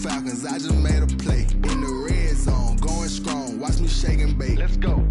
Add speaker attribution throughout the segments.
Speaker 1: Falcons, I just made a play. In the red zone, going strong. Watch me shake and bake. Let's go.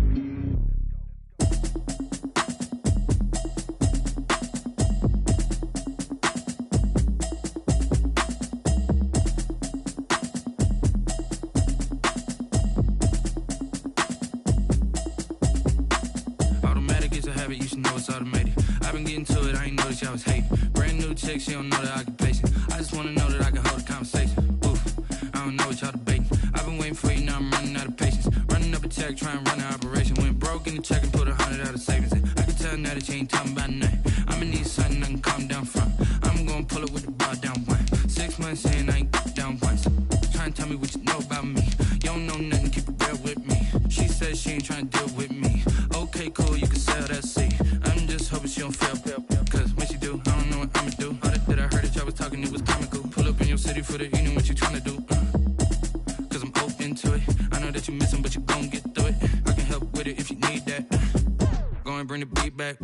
Speaker 2: You should know it's automated. I've been getting to it, I ain't noticed y'all was hating. Brand new chick, she don't know the occupation. I just wanna know that I can hold a conversation. Oof, I don't know what y'all debating. I've been waiting for you, now I'm running out of patience. Running up a check, trying to run an operation. Went broke in the check and put 100 out of savings in. I can tell now that you ain't talking about nothing. I'ma need something I can calm down from. I'm gonna pull it with the bar down one. 6 months in, I ain't down once. Trying to tell me what you know about me. You don't know nothing, keep it real with me. She said she ain't trying to deal with me. Okay, cool, you can sell that seat. I'm just hoping she don't fail. Cause when she do, I don't know what I'ma do. All that I heard that y'all was talking, it was comical. Pull up in your city for the evening, what you trying to do? Cause I'm open to it. I know that you missing, but you gon' get through it. I can help with it if you need that. Go and bring the beat back.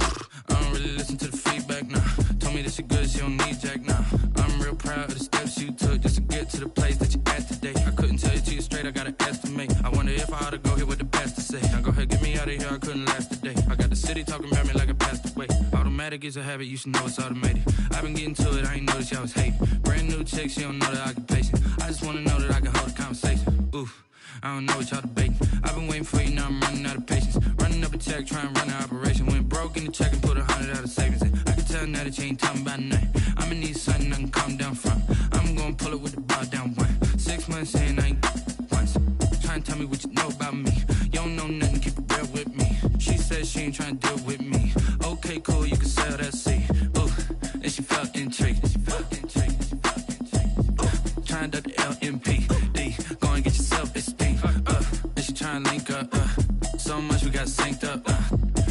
Speaker 2: I don't really listen to the feedback, nah. Told me that she good, she don't need jack, nah. I'm real proud of the steps you took just to get to the place that you at today. I couldn't tell you to you straight, I gotta estimate. I wonder if I ought to go here with the pastor say. Now go ahead, get me out of here, I couldn't last a day. I got the city talking about me like I passed away. Automatic is a habit, you should know it's automated. I've been getting to it, I ain't noticed y'all was hating. Brand new chick, she don't know the occupation. I just wanna know that I can hold a conversation. Oof, I don't know what y'all debating. I've been waiting for you, now I'm running out of patience. Running up a check, trying to run an operation. Went broke in the check and put 100 out of savings in. I can tell now that you ain't talking about nothing. I'ma need something I can calm down from. I'm gonna pull it with the bar down one. 6 months in, I ain't once. Trying to tell me what you know about me. You don't know nothing, keep it real with me. She said she ain't trying to deal with me. Okay, cool, you can sell that seat. Ooh, and she felt intrigued. Trying to the LMPD. Go and get yourself esteem. And she trying to link up. So much we got synced up.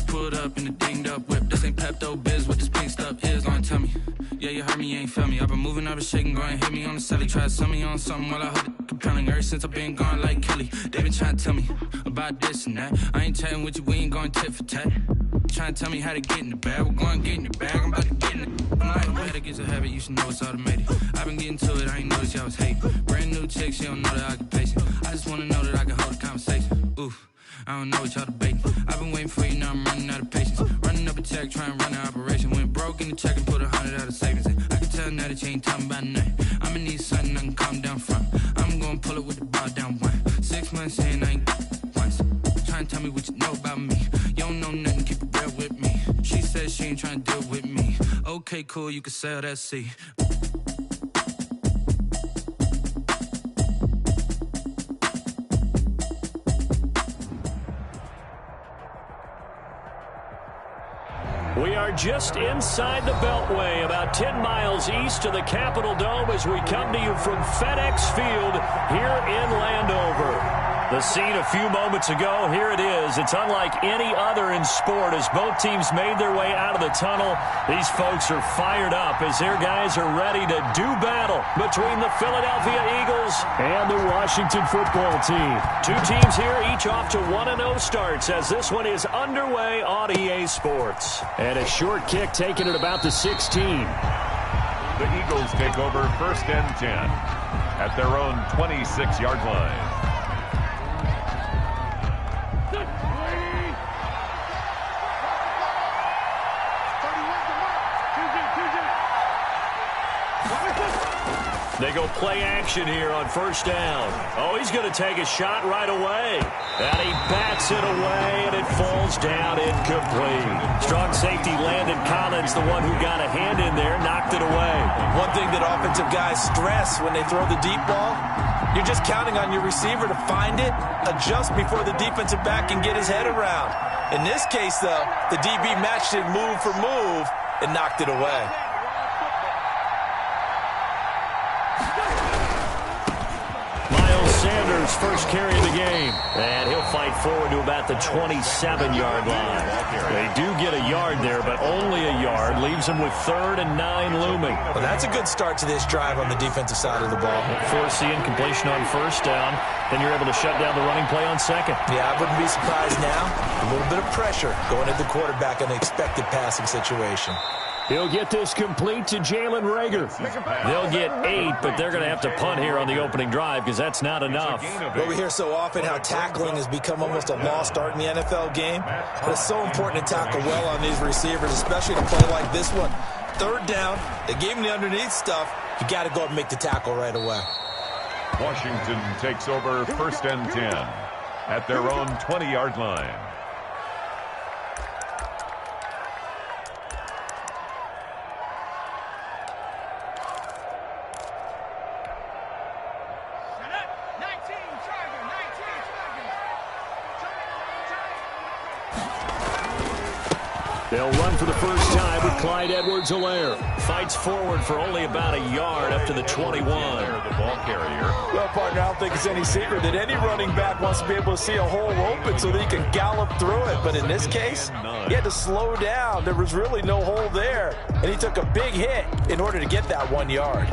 Speaker 2: Pulled up in the dinged up whip. This ain't Pepto Biz, what this pink stuff is. Gonna tell me. Yeah, you heard me, you ain't felt me. I've been moving, I've been shaking, go and hit me on the celly. Try to sell me on something while I hold it compelling. Ever since I've been gone like Kelly, they been trying to tell me about this and that. I ain't chatting with you, we ain't going tit for tat. Trying to tell me how to get in the bag, we're going to get in the bag, I'm about to get in it. I'm like, automatic is a habit, you should know it's automated. I've been getting to it, I ain't noticed y'all was hating. Brand new chick, she don't know the occupation. I just wanna know that I can hold a conversation. Oof, I don't know what y'all debating. I've been waiting for you, now I'm running out of patience. Running up a check, trying to run an operation. Went broke in the check and put 100 out of savings in. I can tell now that you ain't talking about nothing. I'ma need something I can calm down from. I'm gonna pull it with the bar down one. 6 months in, I ain't once. Trying to tell me what you know about me. You don't know nothing, keep it real with me. She said she ain't trying to deal with me. Okay, cool, you can sell that seat.
Speaker 3: We are just inside the Beltway, about 10 miles east of the Capitol Dome as we come to you from FedEx Field here in Landover. The scene a few moments ago, here it is. It's unlike any other in sport as both teams made their way out of the tunnel. These folks are fired up as their guys are ready to do battle between the Philadelphia Eagles and the Washington football team. Two teams here, each off to 1-0 starts as this one is underway on EA Sports. And a short kick taken at about the 16.
Speaker 4: The Eagles take over 1st and 10 at their own 26-yard line.
Speaker 3: They go play action here on 1st down. Oh, he's going to take a shot right away. And he bats it away, and it falls down incomplete. Strong safety Landon Collins, the one who got a hand in there, knocked it away.
Speaker 5: One thing that offensive guys stress when they throw the deep ball, you're just counting on your receiver to find it, adjust before the defensive back can get his head around. In this case, though, the DB matched it move for move and knocked it away.
Speaker 3: Sanders first carry of the game. And he'll fight forward to about the 27-yard line. They do get a yard there, but only a yard. Leaves them with 3rd and 9 looming.
Speaker 5: Well, that's a good start to this drive on the defensive side of the ball.
Speaker 3: Force the incompletion on 1st down. Then you're able to shut down the running play on 2nd.
Speaker 5: Yeah, I wouldn't be surprised now. A little bit of pressure going at the quarterback in an expected passing situation.
Speaker 3: He'll get this complete to Jalen Reagor. They'll get 8, but they're going to have to punt here on the opening drive because that's not enough.
Speaker 5: Well, we hear so often how tackling has become almost a lost art in the NFL game. But it's so important to tackle well on these receivers, especially to play like this one. Third down, they gave him the underneath stuff. You got to go and make the tackle right away.
Speaker 4: Washington takes over 1st and 10 at their own 20-yard line.
Speaker 3: They'll run for the first time with Clyde Edwards-Helaire. Fights forward for only about a yard up to the 21.
Speaker 4: The ball carrier.
Speaker 5: Well, partner, I don't think it's any secret that any running back wants to be able to see a hole open so that he can gallop through it. But in this case, he had to slow down. There was really no hole there. And he took a big hit in order to get that 1 yard.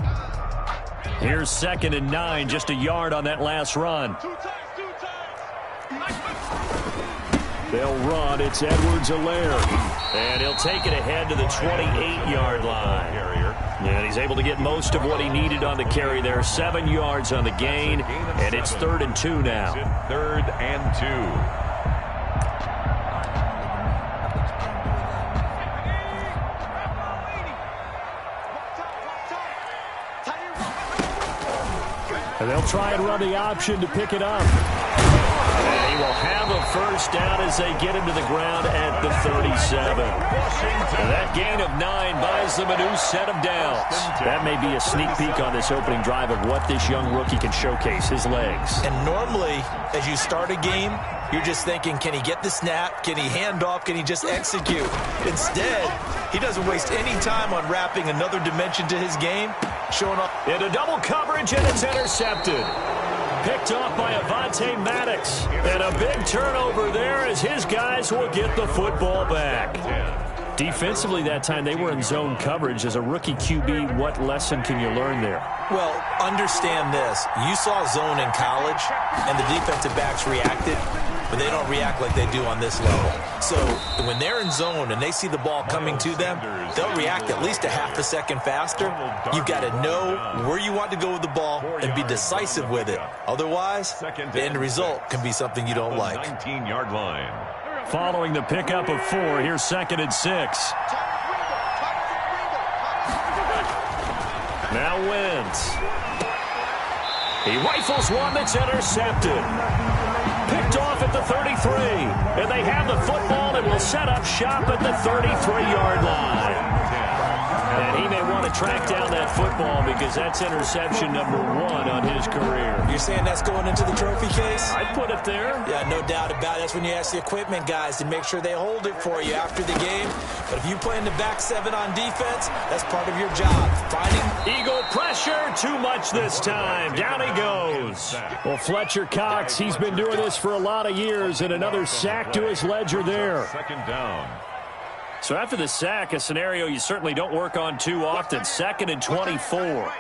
Speaker 3: Here's 2nd and 9, just a yard on that last run. They'll run. It's Edwards-Helaire. And he'll take it ahead to the 28-yard line. And he's able to get most of what he needed on the carry there. 7 yards on the gain. And it's 3rd and 2 now.
Speaker 4: 3rd and 2.
Speaker 3: And they'll try and run the option to pick it up. And he will have a first down as they get him to the ground at the 37. And that gain of 9 buys them a new set of downs. That may be a sneak peek on this opening drive of what this young rookie can showcase, his legs.
Speaker 5: And normally, as you start a game, you're just thinking, can he get the snap? Can he hand off? Can he just execute? Instead, he doesn't waste any time on wrapping another dimension to his game, showing up
Speaker 3: into double coverage, and it's intercepted. Picked off by Avonte Maddox. And a big turnover there as his guys will get the football back. Defensively that time, they were in zone coverage. As a rookie QB, what lesson can you learn there?
Speaker 5: Well, understand this. You saw zone in college, and the defensive backs reacted, but they don't react like they do on this level. So when they're in zone and they see the ball coming to them, they'll react at least a half a second faster. You've got to know where you want to go with the ball and be decisive with it. Otherwise, the end result can be something you don't like.
Speaker 4: 19-yard line.
Speaker 3: Following the pickup of 4, here's 2nd and 6. Now Wentz. He rifles one that's intercepted. Picked off at the 33. And they have the football and will set up shop at the 33-yard line. And he may want to track down that football because that's interception number 1 on his career.
Speaker 5: You're saying that's going into the trophy case?
Speaker 3: I'd put it there.
Speaker 5: Yeah, no doubt about it. That's when you ask the equipment guys to make sure they hold it for you after the game. But if you play in the back 7 on defense, that's part of your job. Finding
Speaker 3: Eagle pressure, too much this time. Down he goes. Well, Fletcher Cox, he's been doing this for a lot of years, and another sack to his ledger there.
Speaker 4: 2nd down.
Speaker 3: So after the sack, a scenario you certainly don't work on too often. 2nd and 24.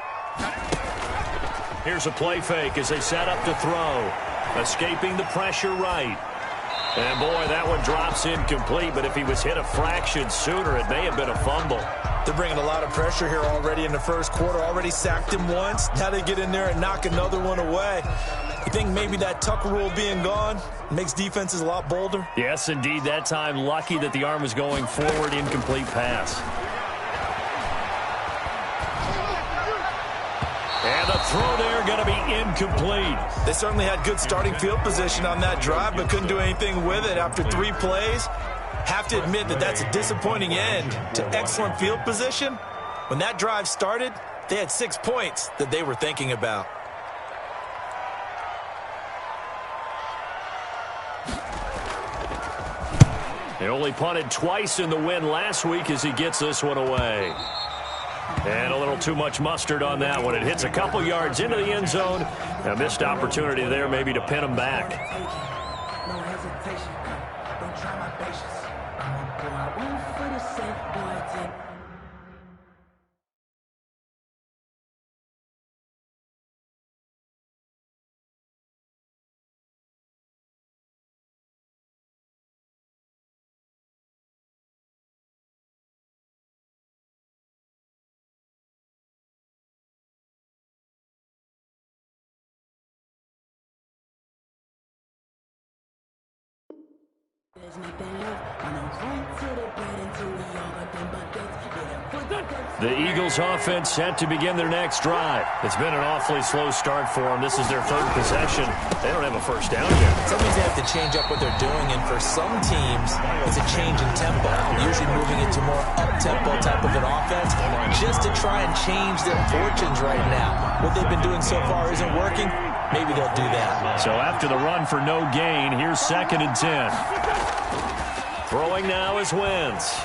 Speaker 3: Here's a play fake as they set up to throw. Escaping the pressure right. And boy, that one drops incomplete, but if he was hit a fraction sooner, it may have been a fumble.
Speaker 5: They're bringing a lot of pressure here already in the first quarter. Already sacked him once. Now they get in there and knock another one away. You think maybe that Tucker rule being gone makes defenses a lot bolder?
Speaker 3: Yes, indeed. That time, lucky that the arm was going forward. Incomplete pass. And the throw there going to be incomplete.
Speaker 5: They certainly had good starting field position on that drive, but couldn't do anything with it after 3 plays. Have to admit that that's a disappointing end to excellent field position. When that drive started, they had 6 points that they were thinking about.
Speaker 3: They only punted twice in the win last week as he gets this one away. And a little too much mustard on that one. It hits a couple yards into the end zone. A missed opportunity there maybe to pin him back.
Speaker 6: No hesitation. Don't try my patience. I'm gonna pull out one for the safe boy.
Speaker 3: The Eagles offense set to begin their next drive. It's been an awfully slow start for them. This is their third possession. They don't have a first down yet.
Speaker 5: Some teams have to change up what they're doing, and for some teams, it's a change in tempo. Usually moving into more up-tempo type of an offense just to try and change their fortunes right now. What they've been doing so far isn't working. Maybe they'll do that.
Speaker 3: So after the run for no gain, here's 2nd and 10. Throwing now is Wentz.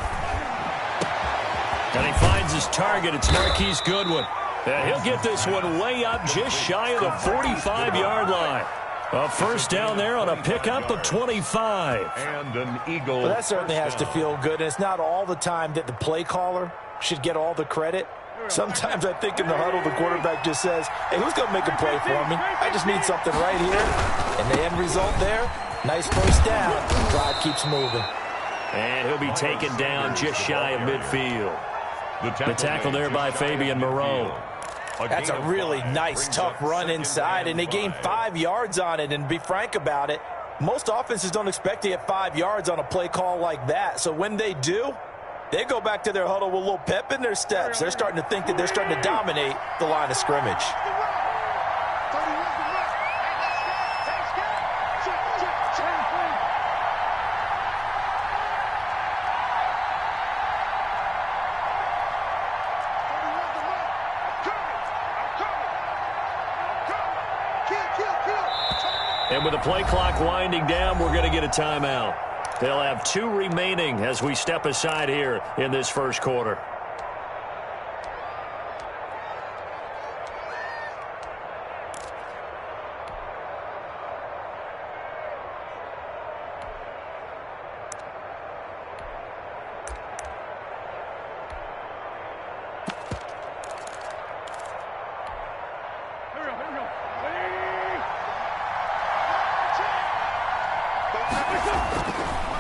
Speaker 3: And he finds his target. It's Marquise Goodwin. And he'll get this one way up just shy of the 45-yard line. A first down there on a pickup of 25.
Speaker 4: And an Eagle.
Speaker 5: Well, that certainly has to feel good. And it's not all the time that the play caller should get all the credit. Sometimes I think in the huddle, the quarterback just says, hey, who's going to make a play for me? I just need something right here. And the end result there, nice first down. Drive keeps moving.
Speaker 3: And he'll be taken down just shy of midfield. The tackle there by Fabian Moreau.
Speaker 5: That's a really nice, tough run inside, and they gained 5 yards on it. And to be frank about it, most offenses don't expect to get 5 yards on a play call like that. So when they do, they go back to their huddle with a little pep in their steps. They're starting to think that they're starting to dominate the line of scrimmage.
Speaker 3: And with the play clock winding down, we're going to get a timeout. They'll have 2 remaining as we step aside here in this first quarter.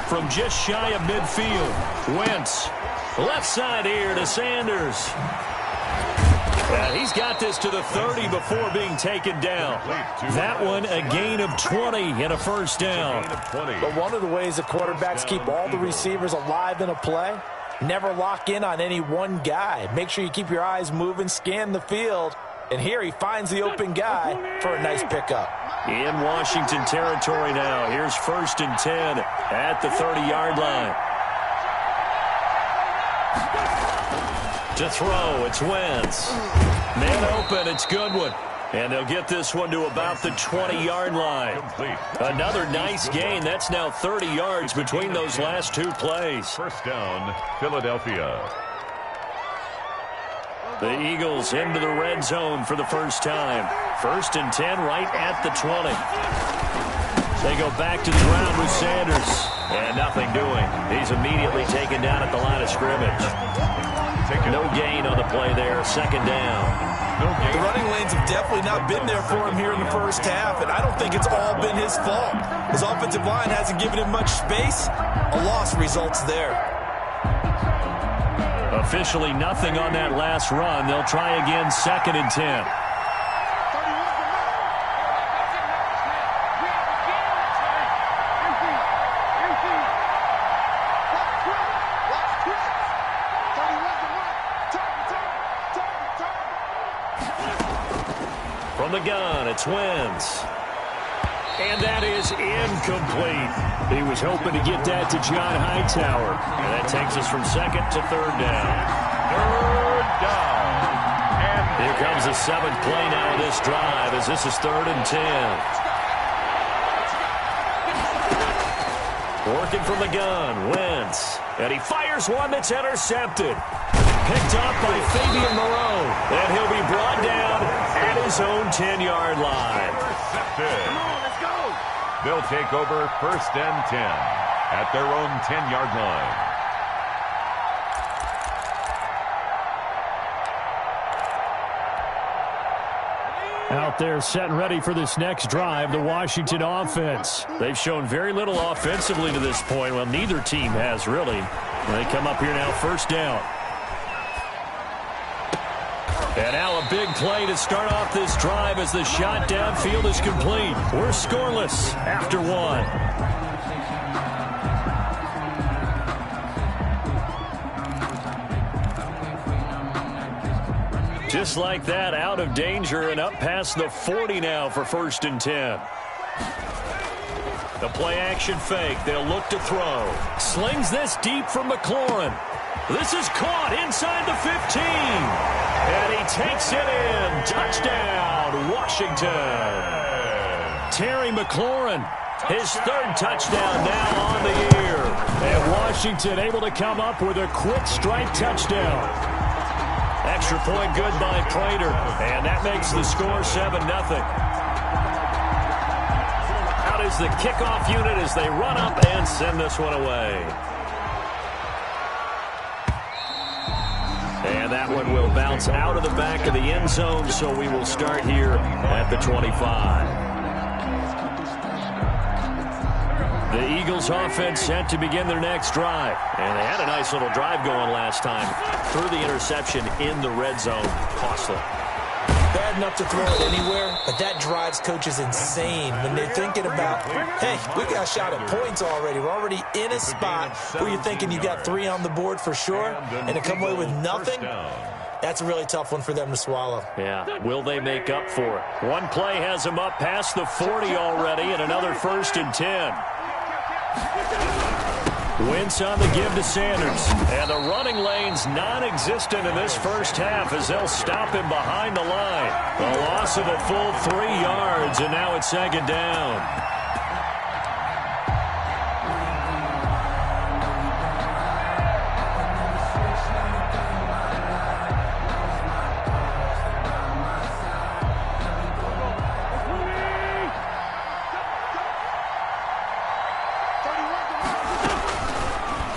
Speaker 3: From just shy of midfield, Wentz. Left side here to Sanders. And he's got this to the 30 before being taken down. That one a gain of 20 and a first down.
Speaker 5: But one of the ways the quarterbacks keep all the receivers alive in a play, never lock in on any one guy. Make sure you keep your eyes moving, scan the field. And here he finds the open guy for a nice pickup.
Speaker 3: In Washington territory now. Here's 1st and 10 at the 30-yard line. To throw, it's Wentz. Man open, it's Goodwin. And they'll get this one to about the 20-yard line. Another nice gain. That's now 30 yards between those last 2 plays.
Speaker 4: First down, Philadelphia.
Speaker 3: The Eagles into the red zone for the first time. 1st and 10 right at the 20. They go back to the ground with Sanders. And nothing doing. He's immediately taken down at the line of scrimmage. No gain on the play there. 2nd down.
Speaker 5: The running lanes have definitely not been there for him here in the first half, and I don't think it's all been his fault. His offensive line hasn't given him much space. A loss results there.
Speaker 3: Officially nothing on that last run. They'll try again, 2nd and 10. From the gun, it's Wentz. And that is incomplete. He was hoping to get that to John Hightower. And that takes us from 2nd to 3rd down.
Speaker 4: 3rd down. And
Speaker 3: here comes the 7th play now of this drive as this is 3rd and 10. Working from the gun, Wentz. And he fires one that's intercepted. Picked up by Fabian Moreau. And he'll be brought down at his own 10-yard line.
Speaker 4: intercepted. They'll take over 1st and 10 at their own 10-yard line.
Speaker 3: Out there set and ready for this next drive, the Washington offense. They've shown very little offensively to this point. Well, neither team has, really. They come up here now, 1st down. And now a big play to start off this drive as the shot downfield is complete. We're scoreless after 1. Just like that, out of danger and up past the 40 now for 1st and 10. The play-action fake. They'll look to throw. Slings this deep for McLaurin. This is caught inside the 15. And he takes it in. Touchdown, Washington. Terry McLaurin, his 3rd touchdown now on the year. And Washington able to come up with a quick strike touchdown. Extra point good by Prater. And that makes the score 7-0. Out is the kickoff unit as they run up and send this one away. And that one will bounce out of the back of the end zone, so we will start here at the 25. The Eagles offense set to begin their next drive. And they had a nice little drive going last time. Threw the interception in the red zone. Costly.
Speaker 5: Bad enough to throw it anywhere, but that drives coaches insane when they're thinking about, hey, we got a shot at points already. We're already in a spot where you're thinking you got 3 on the board for sure, and to come away with nothing, that's a really tough one for them to swallow.
Speaker 3: Yeah, will they make up for it? One play has them up past the 40 already, and another 1st and 10. Wentz on the give to Sanders. And the running lane's non-existent in this first half as they'll stop him behind the line. A loss of a full 3 yards, and now it's 2nd down.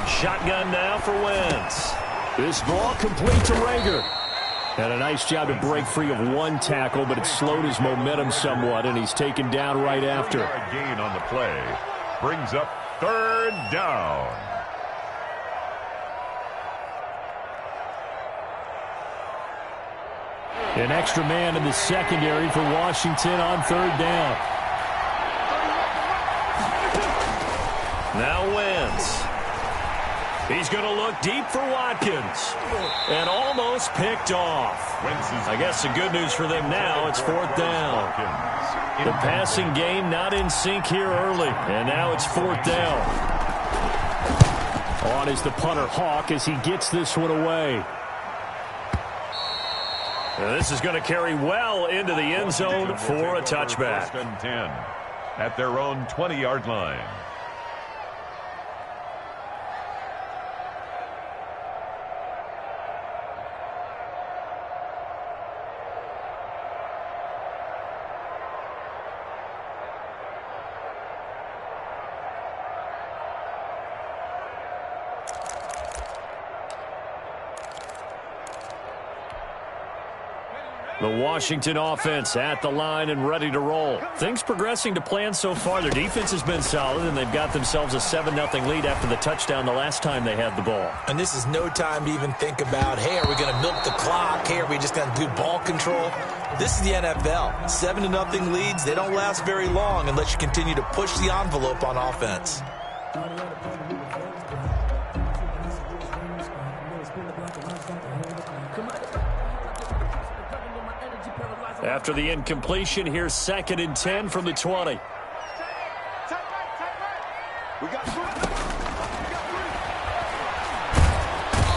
Speaker 3: Shotgun now for Wentz. This ball complete to Rager. And a nice job to break free of one tackle, but it slowed his momentum somewhat, and he's taken down right after.
Speaker 4: A gain on the play brings up 3rd down.
Speaker 3: An extra man in the secondary for Washington on 3rd down. Now Wentz. He's going to look deep for Watkins. And almost picked off. I guess the good news for them now, it's 4th down. The passing game not in sync here early. And now it's 4th down. On is the punter Hawk as he gets this one away. And this is going to carry well into the end zone for a touchback.
Speaker 4: 1st and 10 at their own 20-yard line.
Speaker 3: The Washington offense at the line and ready to roll. Things progressing to plan so far. Their defense has been solid, and they've got themselves a 7-0 lead after the touchdown the last time they had the ball.
Speaker 5: And this is no time to even think about, hey, are we going to milk the clock? Hey, are we just going to do ball control? This is the NFL. 7-0 leads, they don't last very long unless you continue to push the envelope on offense.
Speaker 3: After the incompletion, here's 2nd and 10 from the 20.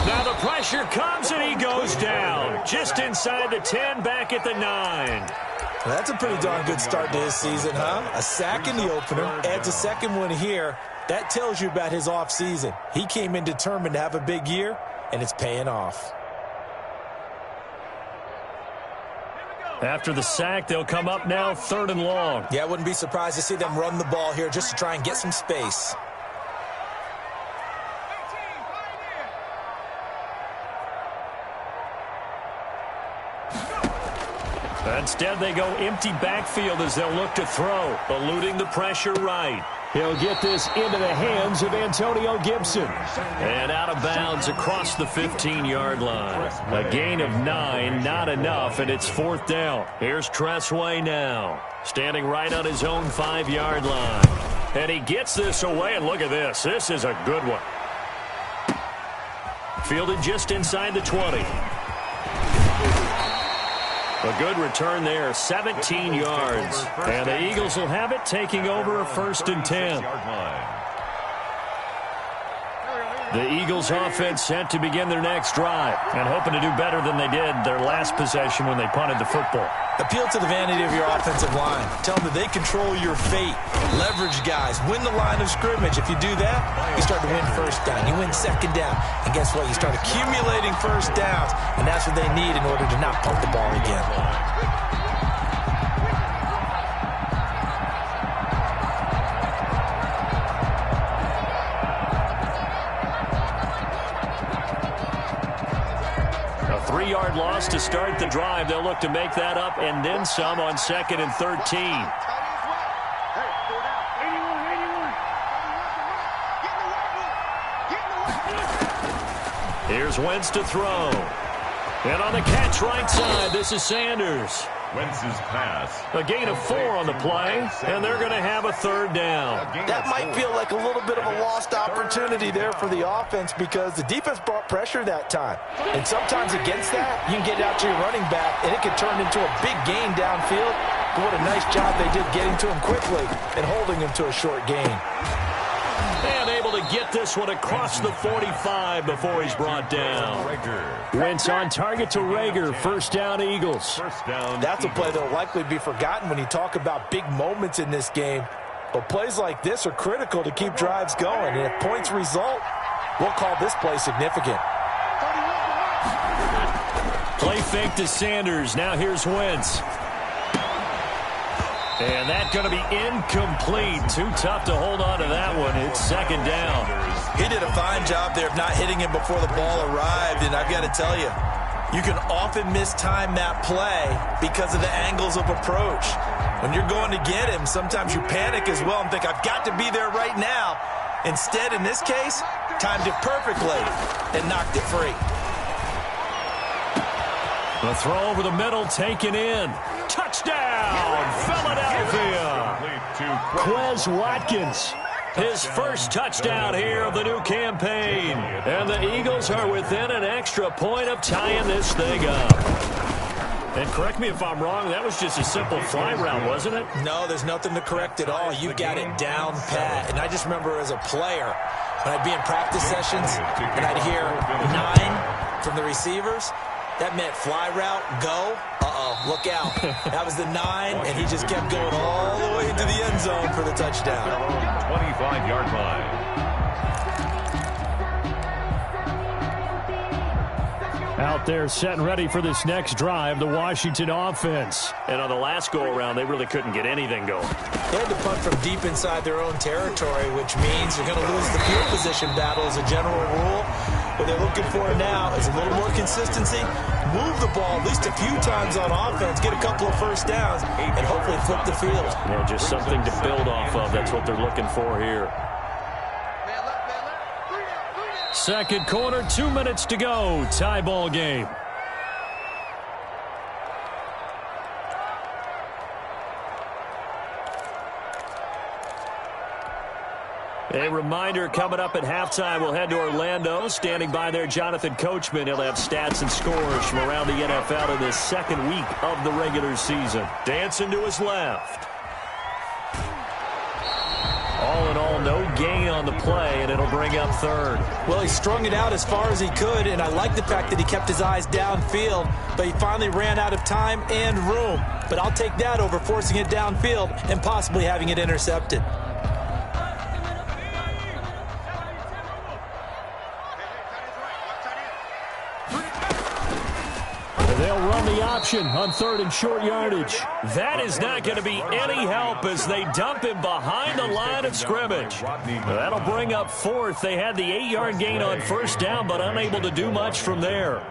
Speaker 3: Now the pressure comes and he goes down. Just inside the 10, back at the 9.
Speaker 5: Well, that's a pretty darn good start to his season, huh? A sack in the opener, adds a 2nd one here. That tells you about his offseason. He came in determined to have a big year, and it's paying off.
Speaker 3: After the sack, they'll come up now 3rd and long.
Speaker 5: Yeah, I wouldn't be surprised to see them run the ball here just to try and get some space.
Speaker 3: Instead, they go empty backfield as they'll look to throw, eluding the pressure right. He'll get this into the hands of Antonio Gibson. And out of bounds across the 15-yard line. A gain of 9, not enough, and it's 4th down. Here's Tressway now, standing right on his own 5-yard line. And he gets this away, and look at this. This is a good one. Fielded just inside the 20. A good return there, 17 yards. And the Eagles will have it, taking over a 1st and 10. The Eagles offense set to begin their next drive and hoping to do better than they did their last possession when they punted the football.
Speaker 5: Appeal to the vanity of your offensive line. Tell them that they control your fate. Leverage guys. Win the line of scrimmage. If you do that, you start to win 1st down. You win 2nd down. And guess what? You start accumulating 1st downs. And that's what they need in order to not punt the ball again.
Speaker 3: A 3-yard loss to start the drive. They'll look to make that up and then some on 2nd and 13. Here's Wentz to throw. And on the catch right side, this is Sanders.
Speaker 4: Wentz's pass.
Speaker 3: A gain of 4 on the play, and they're going to have a 3rd down.
Speaker 5: That might feel like a little bit of a lost opportunity there for the offense because the defense brought pressure that time. And sometimes against that, you can get out to your running back, and it can turn into a big gain downfield. But what a nice job they did getting to him quickly and holding him to a short gain.
Speaker 3: And able to get this one across the 45 before he's brought down. Wentz on target to Rager. 1st down, Eagles.
Speaker 5: That's a play that will likely be forgotten when you talk about big moments in this game. But plays like this are critical to keep drives going. And if points result, we'll call this play significant.
Speaker 3: Play fake to Sanders. Now here's Wentz. And that's going to be incomplete. Too tough to hold on to that one. It's 2nd down.
Speaker 5: He did a fine job there of not hitting him before the ball arrived. And I've got to tell you, you can often mistime that play because of the angles of approach. When you're going to get him, sometimes you panic as well and think, I've got to be there right now. Instead, in this case, timed it perfectly and knocked it free.
Speaker 3: The throw over the middle taken in. Touchdown, Philadelphia. Quez Watkins, his 1st touchdown here of the new campaign. And the Eagles are within an extra point of tying this thing up. And correct me if I'm wrong, that was just a simple fly route, wasn't it?
Speaker 5: No, there's nothing to correct at all. You've got it down pat. And I just remember as a player, when I'd be in practice sessions and I'd hear 9 from the receivers, that meant fly route, go. Look out. That was the 9, and he just kept going all the way into the end zone for the touchdown.
Speaker 4: 25-yard line.
Speaker 3: Out there set and ready for this next drive, the Washington offense. And on the last go-around, they really couldn't get anything going.
Speaker 5: They had to punt from deep inside their own territory, which means you're going to lose the field position battle as a general rule. What they're looking for now is a little more consistency, move the ball at least a few times on offense, get a couple of 1st downs, and hopefully flip the field.
Speaker 3: Yeah, just something to build off of. That's what they're looking for here. 2nd quarter, 2 minutes to go. Tie ball game. A reminder, coming up at halftime, we'll head to Orlando. Standing by there, Jonathan Coachman. He'll have stats and scores from around the NFL in this 2nd week of the regular season. Dancing to his left. All in all, no gain on the play, and it'll bring up 3rd.
Speaker 5: Well, he strung it out as far as he could, and I like the fact that he kept his eyes downfield, but he finally ran out of time and room. But I'll take that over forcing it downfield and possibly having it intercepted.
Speaker 3: They'll run the option on 3rd and short yardage. That is not going to be any help as they dump him behind the line of scrimmage. That'll bring up 4th. They had the 8-yard gain on 1st down, but unable to do much from there.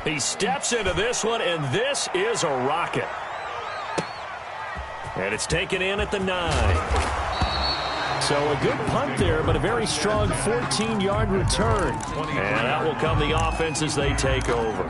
Speaker 3: He steps into this one, and this is a rocket. And it's taken in at the 9. So a good punt there, but a very strong 14-yard return. And that will come the offense as they take over.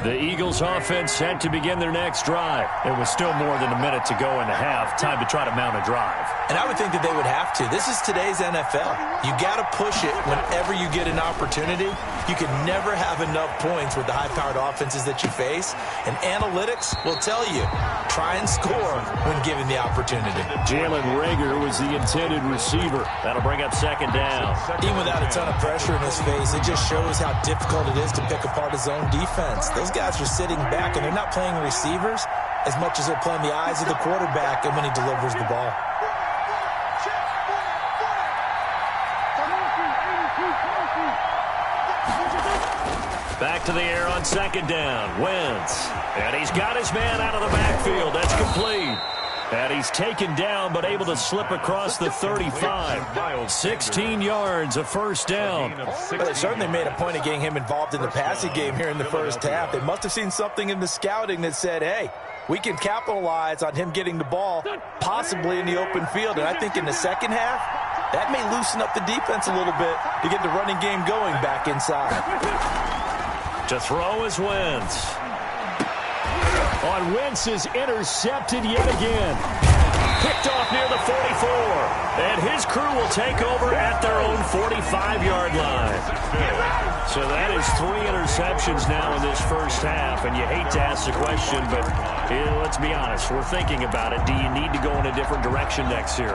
Speaker 3: The Eagles offense set to begin their next drive. It was still more than a minute to go in the half. Time to try to mount a drive.
Speaker 5: And I would think that they would have to. This is today's NFL. You got to push it whenever you get an opportunity. You can never have enough points with the high-powered offenses that you face. And analytics will tell you, try and score when given the opportunity.
Speaker 3: Jalen Reagor was the intended receiver. That'll bring up second down.
Speaker 5: Even without a ton of pressure in his face, it just shows how difficult it is to pick apart his own defense. Those guys are sitting back, and they're not playing receivers as much as they're playing the eyes of the quarterback and when he delivers the ball.
Speaker 3: Back to the air on second down. Wentz. And he's got his man out of the backfield. That's complete. And he's taken down but able to slip across the 35. 16 yards, a first down.
Speaker 5: Well, they certainly made a point of getting him involved in the passing game here in the first half. They must have seen something in the scouting that said, hey, we can capitalize on him getting the ball, possibly in the open field. And I think in the second half, that may loosen up the defense a little bit to get the running game going back inside.
Speaker 3: To throw is Wentz. On Wentz is intercepted yet again. Picked off near the 44. And his crew will take over at their own 45-yard line. So that is 3 interceptions now in this first half. And you hate to ask the question, but let's be honest. We're thinking about it. Do you need to go in a different direction next series?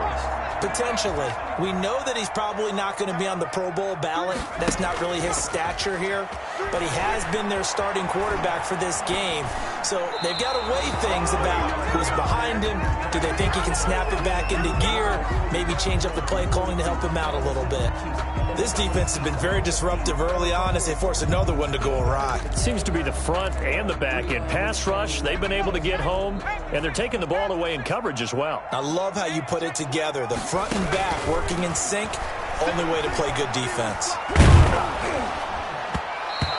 Speaker 5: Potentially. We know that he's probably not going to be on the Pro Bowl ballot. That's not really his stature here. But he has been their starting quarterback for this game. So they've got to weigh things about who's behind him. Do they think he can snap it back into gear? Maybe change up the play calling to help him out a little bit. This defense has been very disruptive early on as they force another one to go awry.
Speaker 3: It seems to be the front and the back end. Pass rush, they've been able to get home, and they're taking the ball away in coverage as well.
Speaker 5: I love how you put it together. The front and back working in sync, only way to play good defense.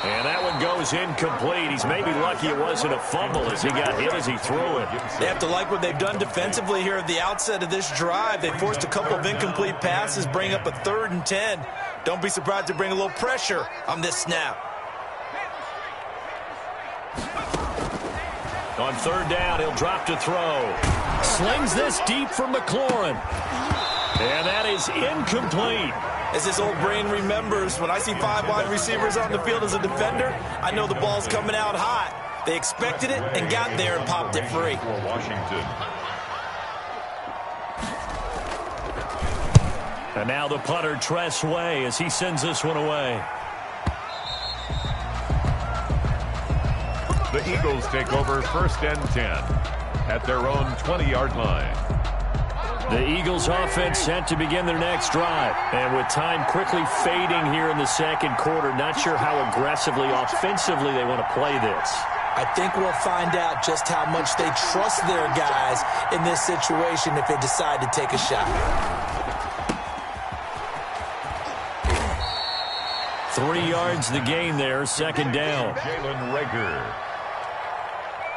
Speaker 3: And that one goes incomplete. He's maybe lucky it wasn't a fumble as he got hit as he threw it.
Speaker 5: They have to like what they've done defensively here at the outset of this drive. They forced a couple of incomplete passes, bring up a 3rd and 10. Don't be surprised to bring a little pressure on this snap.
Speaker 3: On 3rd down, he'll drop to throw. Slings this deep for McLaurin. And that is incomplete.
Speaker 5: As his old brain remembers, when I see 5 wide receivers on the field as a defender, I know the ball's coming out hot. They expected it and got there and popped it free.
Speaker 4: Washington.
Speaker 3: And now the punter, Tress Way, as he sends this one away.
Speaker 4: The Eagles take over 1st and 10 at their own 20-yard line.
Speaker 3: The Eagles offense set to begin their next drive. And with time quickly fading here in the second quarter, not sure how aggressively, offensively they want to play this.
Speaker 5: I think we'll find out just how much they trust their guys in this situation if they decide to take a shot.
Speaker 3: 3 yards the gain there, 2nd down.
Speaker 4: Jalen Reagor.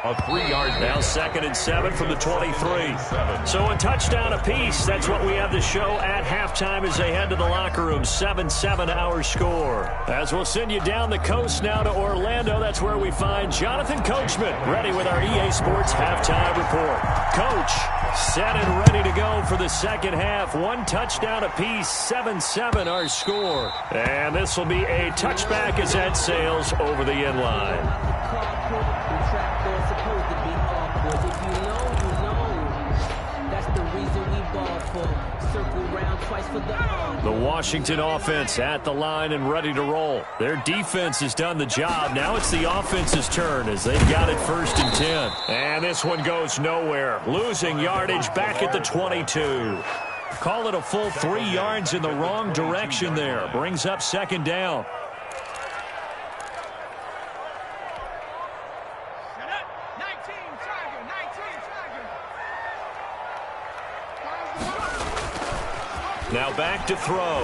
Speaker 4: A 3-yard
Speaker 3: now 2nd and 7 from the 23. So a touchdown apiece. That's what we have to show at halftime as they head to the locker room. 7-7 our score. As we'll send you down the coast now to Orlando, that's where we find Jonathan Coachman ready with our EA Sports halftime report. Coach, set and ready to go for the second half. 1 touchdown apiece, 7-7 our score. And this will be a touchback as that sails over the end line. The Washington offense at the line and ready to roll. Their defense has done the job. Now it's the offense's turn as they've got it 1st and 10. And this one goes nowhere. Losing yardage back at the 22. Call it a full 3 yards in the wrong direction there. Brings up 2nd down. Now back to throw.